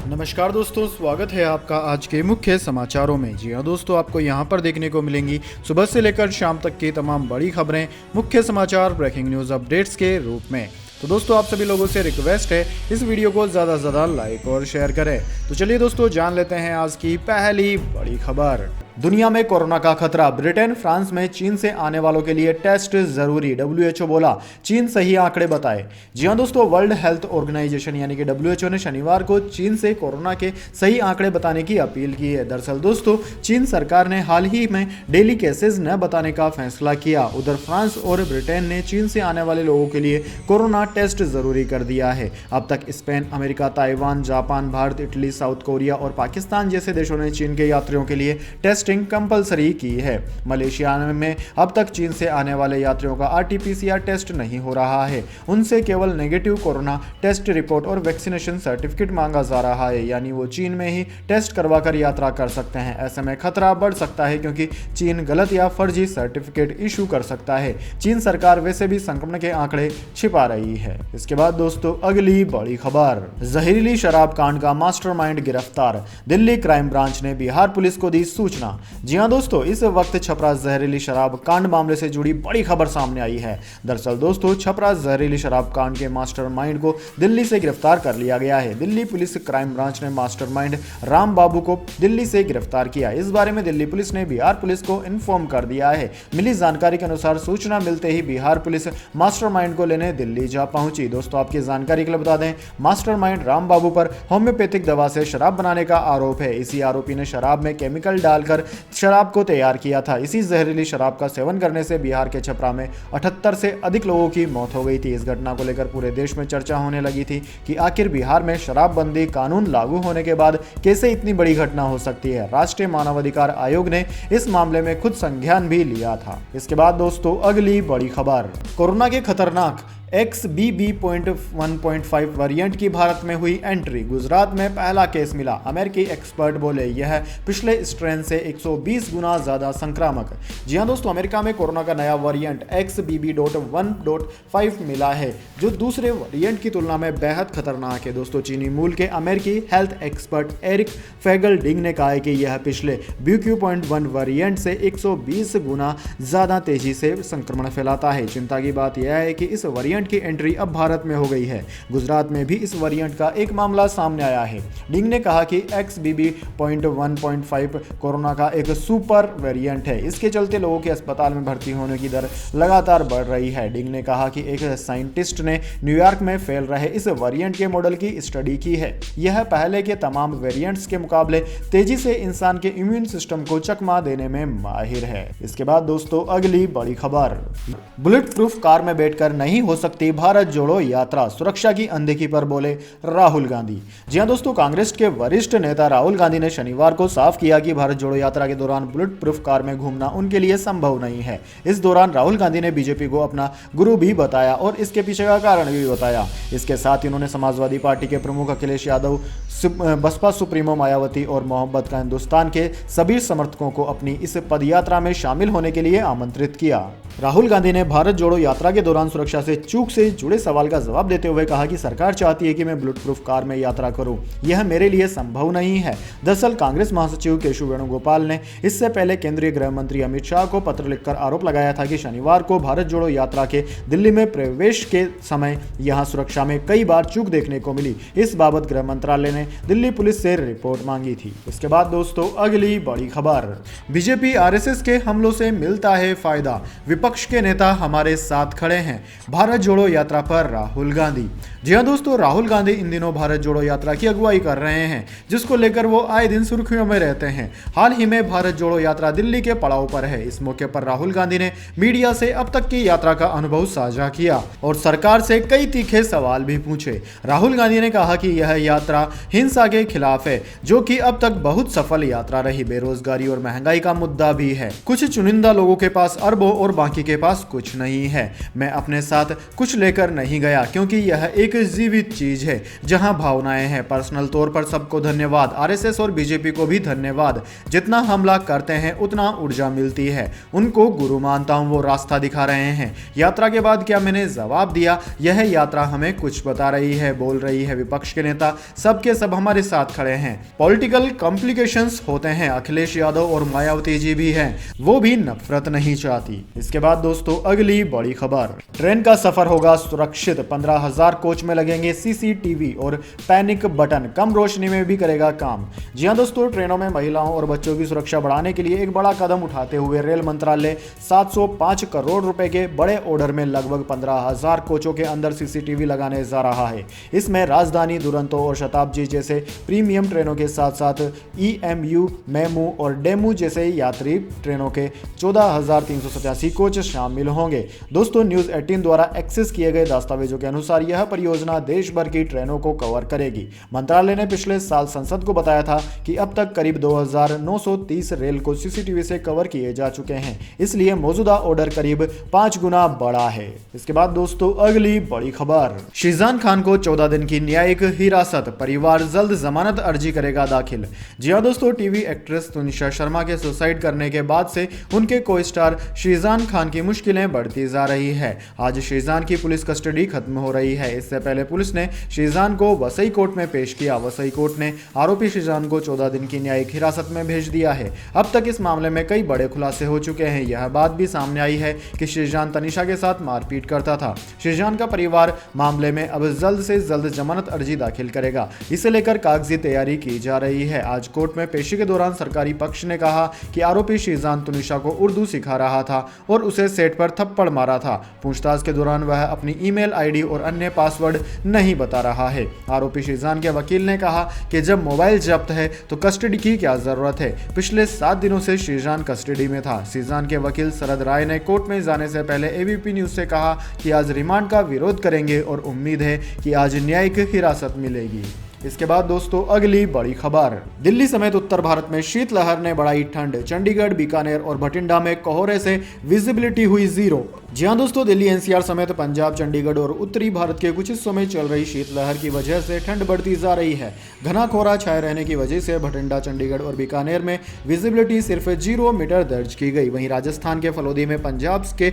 नमस्कार दोस्तों, स्वागत है आपका आज के मुख्य समाचारों में। जी हाँ दोस्तों, आपको यहाँ पर देखने को मिलेंगी सुबह से लेकर शाम तक की तमाम बड़ी खबरें, मुख्य समाचार, ब्रेकिंग न्यूज़ अपडेट्स के रूप में। तो दोस्तों, आप सभी लोगों से रिक्वेस्ट है इस वीडियो को ज़्यादा से ज़्यादा लाइक और शेयर करें। तो चलिए दोस्तों, जान लेते हैं आज की पहली बड़ी खबर। दुनिया में कोरोना का खतरा, ब्रिटेन फ्रांस में चीन से आने वालों के लिए टेस्ट जरूरी, WHO बोला चीन सही आंकड़े बताए। जी हां दोस्तों, वर्ल्ड हेल्थ ऑर्गेनाइजेशन यानी कि WHO ने शनिवार को चीन से कोरोना के सही आंकड़े बताने की अपील की है। दरअसल दोस्तों, चीन सरकार ने हाल ही में डेली केसेस न बताने का फैसला किया। उधर फ्रांस और ब्रिटेन ने चीन से आने वाले लोगों के लिए कोरोना टेस्ट जरूरी कर दिया है। अब तक Spain, America, Taiwan, Japan, Bharat, Italy, south Korea और पाकिस्तान जैसे देशों ने चीन के यात्रियों के लिए टेस्टिंग कंपलसरी की है। मलेशिया में अब तक चीन से आने वाले यात्रियों का RT-PCR टेस्ट नहीं हो रहा है। उनसे केवल नेगेटिव कोरोना टेस्ट रिपोर्ट और वैक्सीनेशन सर्टिफिकेट मांगा जा रहा है, यानी वो चीन में ही टेस्ट करवाकर यात्रा कर सकते हैं। ऐसे में खतरा बढ़ सकता है क्योंकि चीन गलत या फर्जी सर्टिफिकेट इशू कर सकता है। चीन सरकार वैसे भी संक्रमण के आंकड़े छिपा रही है। इसके बाद दोस्तों, अगली बड़ी खबर, जहरीली शराब कांड का मास्टरमाइंड गिरफ्तार, दिल्ली क्राइम ब्रांच ने बिहार पुलिस को दी सूचना। जी हां दोस्तों, इस वक्त छपरा जहरीली शराब कांड मामले से जुड़ी बड़ी खबर सामने आई है। दरअसल दोस्तों, छपरा जहरीली शराब कांड के मास्टरमाइंड को दिल्ली से गिरफ्तार कर लिया गया है। दिल्ली पुलिस क्राइम ब्रांच ने मास्टरमाइंड राम बाबू को दिल्ली से गिरफ्तार किया। इस बारे में दिल्ली पुलिस ने बिहार पुलिस को इन्फॉर्म कर दिया है। मिली जानकारी के अनुसार सूचना मिलते ही बिहार पुलिस मास्टरमाइंड को लेने दिल्ली जा पहुंची। दोस्तों, आपकी जानकारी के लिए बता दें, मास्टरमाइंड राम बाबू पर होम्योपैथिक दवा से शराब बनाने का आरोप है। इसी आरोपी ने शराब में केमिकल डालकर शराब को तैयार किया था। इसी जहरीली शराब का सेवन करने से बिहार के छपरा में 78 से अधिक लोगों की मौत हो गई थी। इस घटना को लेकर पूरे देश में चर्चा होने लगी थी कि आखिर बिहार में शराबबंदी कानून लागू होने के बाद कैसे इतनी बड़ी घटना हो सकती है। राष्ट्रीय मानवाधिकार आयोग ने इस मामले में खुद संज्ञान भी लिया था। इसके बाद दोस्तों, अगली बड़ी खबर, कोरोना के खतरनाक XBB.1.5 वेरिएंट की भारत में हुई एंट्री, गुजरात में पहला केस मिला। अमेरिकी एक्सपर्ट बोले यह पिछले स्ट्रेन से 120 गुना ज्यादा संक्रामक। जी हां दोस्तों, अमेरिका में कोरोना का नया वेरिएंट XBB.1.5 मिला है, जो दूसरे वेरिएंट की तुलना में बेहद खतरनाक है। दोस्तों, चीनी मूल के अमेरिकी हेल्थ एक्सपर्ट एरिक फेगलडिंग ने कहा है कि यह पिछले BQ.1 वेरिएंट से 120 गुना ज्यादा तेजी से संक्रमण फैलाता है। चिंता की बात यह है कि इस वेरिएंट की एंट्री अब भारत में हो गई है। गुजरात में भी इस वेरिएंट का एक मामला सामने आया है। डिंग ने कहा कि XBB.1.5 कोरोना का एक सुपर वेरिएंट है। इसके चलते लोगों के अस्पताल में भर्ती होने की दर लगातार बढ़ रही है। डिंग ने कहा कि एक साइंटिस्ट ने न्यूयॉर्क में फैल रहे इस वेरिएंट के मॉडल की स्टडी की है। यह पहले के तमाम वेरिएंट्स के मुकाबले तेजी से इंसान के इम्यून सिस्टम को चकमा देने में माहिर है। इसके बाद दोस्तों, अगली बड़ी खबर, बुलेट प्रूफ कार में बैठकर नहीं हो सकती भारत जोड़ो यात्रा, सुरक्षा की अनदेखी पर बोले राहुल गांधी। जी हां दोस्तों, कांग्रेस के वरिष्ठ नेता राहुल गांधी ने शनिवार को साफ किया कि भारत जोड़ो यात्रा के दौरान बुलेट प्रूफ कार में घूमना उनके लिए संभव नहीं है। इस दौरान राहुल गांधी ने बीजेपी को अपना गुरु भी बताया और इसके पीछे का कारण भी बताया। इसके साथ ही उन्होंने समाजवादी पार्टी के प्रमुख अखिलेश यादव, बसपा सुप्रीमो मायावती और मोहब्बत का हिंदुस्तान के सभी समर्थकों को अपनी इस पदयात्रा में शामिल होने के लिए आमंत्रित किया। राहुल गांधी ने भारत जोड़ो यात्रा के दौरान सुरक्षा से चूक से जुड़े सवाल का जवाब देते हुए कहा कि सरकार चाहती है कि मैं बुलेट प्रूफ कार में यात्रा करूं, यह मेरे लिए संभव नहीं है। दरअसल कांग्रेस महासचिव केशव वेणुगोपाल ने इससे पहले केंद्रीय गृह मंत्री अमित शाह को पत्र लिखकर आरोप लगाया था कि शनिवार को भारत जोड़ो यात्रा के दिल्ली में प्रवेश के समय यहां सुरक्षा में कई बार चूक देखने को मिली। इस बाबत गृह मंत्रालय ने दिल्ली पुलिस से रिपोर्ट मांगी थी। इसके बाद दोस्तों, अगली बड़ी खबर, बीजेपी RSS के हमलों से मिलता है फायदा, विपक्ष के नेता हमारे साथ खड़े हैं, भारत जोड़ो यात्रा पर राहुल गांधी। जी हां दोस्तों, राहुल गांधी इन दिनों भारत जोड़ो यात्रा की अगुवाई कर रहे हैं, जिसको लेकर वो आए दिन सुर्खियों में रहते हैं। हाल ही में भारत जोड़ो यात्रा दिल्ली के पड़ाव पर है। इस मौके पर राहुल गांधी ने मीडिया से अब तक की यात्रा का अनुभव साझा किया और सरकार से कई तीखे सवाल भी पूछे। राहुल गांधी ने कहा कि यह यात्रा हिंसा के खिलाफ है, जो कि अब तक बहुत सफल यात्रा रही। बेरोजगारी और महंगाई का मुद्दा भी है। कुछ चुनिंदा लोगों के पास अरबों और बाकी के पास कुछ नहीं है। मैं अपने साथ कुछ लेकर नहीं गया, क्योंकि यह एक जीवित चीज है जहां भावनाएं हैं। पर्सनल तौर पर सबको धन्यवाद, आरएसएस और बीजेपी को भी धन्यवाद। जितना हमला करते हैं उतना ऊर्जा मिलती है। उनको गुरु मानता हूं, वो रास्ता दिखा रहे हैं। यात्रा के बाद क्या मैंने जवाब दिया, यह यात्रा हमें कुछ बता रही है, बोल रही है। विपक्ष के नेता सब के सब हमारे साथ खड़े हैं। पॉलिटिकल कॉम्प्लिकेशंस होते हैं, अखिलेश यादव और मायावती जी भी हैं, वो भी नफरत नहीं चाहती। इसके बाद दोस्तों अगली बड़ी खबर, ट्रेन का सफर होगा सुरक्षित, 15,000 कोच में लगेंगे सीसीटीवी और पैनिक बटन, कम रोशनी में भी करेगा काम। जी हां दोस्तों, ट्रेनों में महिलाओं और बच्चों की सुरक्षा बढ़ाने के लिए एक बड़ा कदम उठाते हुए रेल मंत्रालय 705 करोड़ रुपए के बड़े ऑर्डर में लगभग 15,000 कोचों के अंदर सीसीटीवी लगाने जा रहा है। इसमें राजधानी, दुरंतो और शताब्दी जैसे प्रीमियम ट्रेनों के साथ साथ ईएमयू, मेमू और डेमू जैसे यात्री ट्रेनों के 14,387 कोच शामिल होंगे। दोस्तों, न्यूज 18 द्वारा एक्सेस किए गए दस्तावेजों के अनुसार यह परियोजना देश भर की ट्रेनों को कवर करेगी। मंत्रालय ने पिछले साल संसद को बताया था कि अब तक करीब 2,930 रेल को सीसीटीवी से कवर किए जा चुके हैं, इसलिए मौजूदा ऑर्डर करीब 5 गुना बड़ा है। इसके बाद दोस्तों अगली बड़ी खबर, शीजान खान को 14 दिन की न्यायिक हिरासत, परिवार जल्द जमानत अर्जी करेगा दाखिल। जी हां दोस्तों, टीवी एक्ट्रेस तुनिशा शर्मा के सुसाइड करने के बाद से उनके को स्टार शीजान खान की मुश्किलें बढ़ती जा रही है। आज शीजान की पुलिस कस्टडी खत्म हो रही है। इससे पहले पुलिस ने शीजान को वसई कोर्ट में पेश किया। वसई कोर्ट ने आरोपी शीजान को 14 दिन की न्यायिक हिरासत में भेज दिया है। अब तक इस मामले में कई बड़े खुलासे हो चुके हैं। यह बात भी सामने आई है कि शीजान तनिषा के साथ मारपीट करता था। शीजान का परिवार मामले में अब जल्द से जल्द जमानत अर्जी दाखिल करेगा। इसे लेकर कागजी तैयारी की जा रही है। आज कोर्ट में पेशी के दौरान सरकारी पक्ष ने कहा कि आरोपी शीजान तुनिशा को उर्दू सिखा रहा था और उसे सेट पर थप्पड़ मारा था। पूछताछ के दौरान वह अपनी ईमेल आईडी और अन्य पासवर्ड नहीं बता रहा है। आरोपी शीजान के वकील ने कहा कि जब मोबाइल जब्त है तो कस्टडी की क्या जरूरत है। पिछले 7 दिनों से शीजान कस्टडी में था। शीजान के वकील शरद राय ने कोर्ट में जाने से पहले एबीपी न्यूज से कहा कि आज रिमांड का विरोध करेंगे और उम्मीद है कि आज न्यायिक हिरासत मिलेगी। इसके बाद दोस्तों अगली बड़ी खबर, दिल्ली समेत उत्तर भारत में शीतलहर ने बढ़ाई ठंड, चंडीगढ़, बीकानेर और भटिंडा में कोहरे से विजिबिलिटी हुई जीरो। जी हां दोस्तों, दिल्ली एनसीआर समेत पंजाब, चंडीगढ़ और उत्तरी भारत के कुछ हिस्सों में चल रही शीतलहर की वजह से ठंड बढ़ती जा रही है। घना कोहरा छाए रहने की वजह से भटिंडा, चंडीगढ़ और बीकानेर में विजिबिलिटी सिर्फ 0 मीटर दर्ज की गई। वहीं राजस्थान के फलोदी में, पंजाब के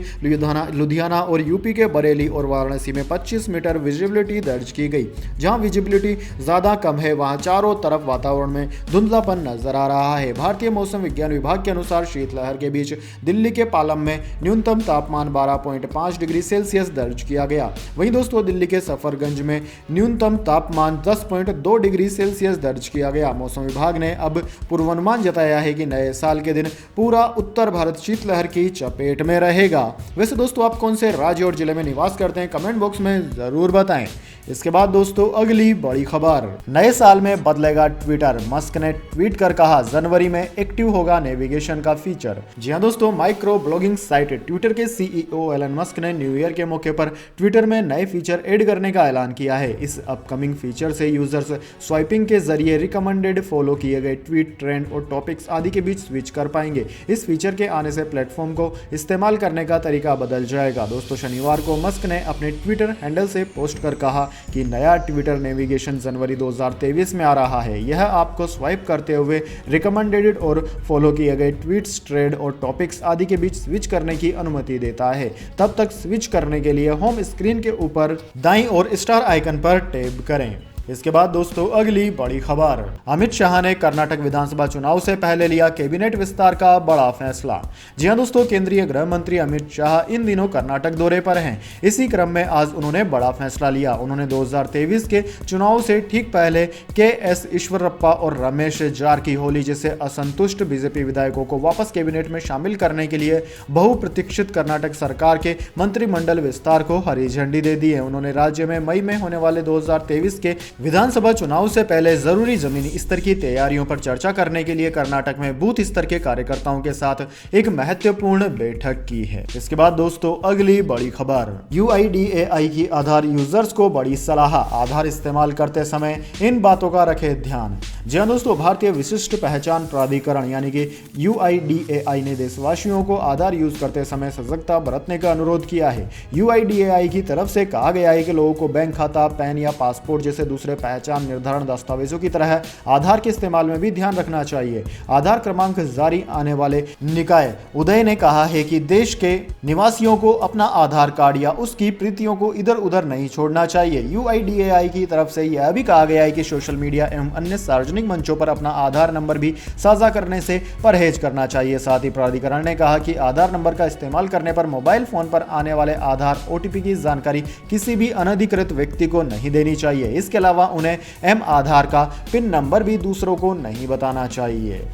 लुधियाना और यूपी के बरेली और वाराणसी में 25 मीटर विजिबिलिटी दर्ज की गई। जहां विजिबिलिटी ज्यादा कम है वहां चारों तरफ वातावरण में धुंधलापन नजर आ रहा है। भारतीय मौसम विज्ञान विभाग के अनुसार शीतलहर के बीच दिल्ली के पालम में न्यूनतम तापमान 12.5 डिग्री सेल्सियस दर्ज किया गया। वहीं दोस्तों दिल्ली के सफरगंज में न्यूनतम तापमान 10.2 डिग्री सेल्सियस दर्ज किया गया। मौसम विभाग ने अब पूर्वानुमान जताया है कि नए साल के दिन पूरा उत्तर भारत शीतलहर की चपेट में रहेगा। वैसे दोस्तों आप कौन से राज्य और जिले में निवास करते हैं, कमेंट बॉक्स में जरूर बताएं। इसके बाद दोस्तों अगली बड़ी खबर, नए साल में बदलेगा ट्विटर, मस्क ने ट्वीट कर कहा जनवरी में एक्टिव होगा नेविगेशन का फीचर। जी हां दोस्तों, माइक्रो ब्लॉगिंग साइट ट्विटर के सीईओ एलन मस्क ने न्यू ईयर के मौके पर ट्विटर में नए फीचर ऐड करने का ऐलान किया है। इस अपकमिंग फीचर से यूजर्स स्वाइपिंग के जरिए रिकमेंडेड, फॉलो किए गए ट्वीट, ट्रेंड और टॉपिक्स आदि के बीच स्विच कर पाएंगे। इस फीचर के आने से प्लेटफॉर्म को इस्तेमाल करने का तरीका बदल जाएगा। दोस्तों शनिवार को मस्क ने अपने ट्विटर हैंडल से पोस्ट कर कहा कि नया ट्विटर नेविगेशन जनवरी 2023 में आ रहा है। यह आपको स्वाइप करते हुए रिकमेंडेड और फॉलो किए गए ट्वीट्स, ट्रेड और टॉपिक्स आदि के बीच स्विच करने की अनुमति देता है। तब तक स्विच करने के लिए होम स्क्रीन के ऊपर दाईं ओर स्टार आइकन पर टैप करें। इसके बाद दोस्तों अगली बड़ी खबर, अमित शाह ने कर्नाटक विधानसभा चुनाव से पहले लिया कैबिनेट विस्तार का बड़ा फैसला। जी हां दोस्तों, केंद्रीय गृह मंत्री अमित शाह इन दिनों कर्नाटक दौरे पर हैं। इसी क्रम में आज उन्होंने बड़ा फैसला लिया। उन्होंने 2023 के चुनाव से ठीक पहले के.एस. ईश्वरप्पा और रमेश जारकीहोली जैसे असंतुष्ट बीजेपी विधायकों को वापस कैबिनेट में शामिल करने के लिए बहुप्रतीक्षित कर्नाटक सरकार के मंत्रिमंडल विस्तार को हरी झंडी दे दी है। उन्होंने राज्य में मई में होने वाले 2023 के विधानसभा चुनाव से पहले जरूरी जमीनी स्तर की तैयारियों पर चर्चा करने के लिए कर्नाटक में बूथ स्तर के कार्यकर्ताओं के साथ एक महत्वपूर्ण बैठक की है। इसके बाद दोस्तों अगली बड़ी खबर, UIDAI की आधार यूजर्स को बड़ी सलाह, आधार इस्तेमाल करते समय इन बातों का रखें ध्यान। जी हाँ दोस्तों, भारतीय विशिष्ट पहचान प्राधिकरण यानी कि UIDAI ने देशवासियों को आधार यूज करते समय सजगता बरतने का अनुरोध किया है। UIDAI की तरफ से कहा गया है कि लोगों को बैंक खाता, पैन या पासपोर्ट जैसे दूसरे पहचान निर्धारण दस्तावेजों की तरह आधार के इस्तेमाल में भी ध्यान रखना चाहिए। आधार क्रमांक जारी आने वाले निकाय उदय ने कहा है कि देश के निवासियों को अपना आधार कार्ड या उसकी प्रतियों को इधर उधर नहीं छोड़ना चाहिए। UIDAI की तरफ से यह भी कहा गया है कि सोशल मीडिया एवं अन्य सार्वजनिक मंचों पर अपना आधार नंबर भी साझा करने से परहेज करना चाहिए। साथ ही प्राधिकरण ने कहा कि आधार नंबर का इस्तेमाल करने पर मोबाइल फोन पर आने वाले आधार OTP की जानकारी किसी भी अनधिकृत व्यक्ति को नहीं देनी चाहिए। इसके अलावा उन्हें M आधार का पिन नंबर भी दूसरों को नहीं बताना चाहिए।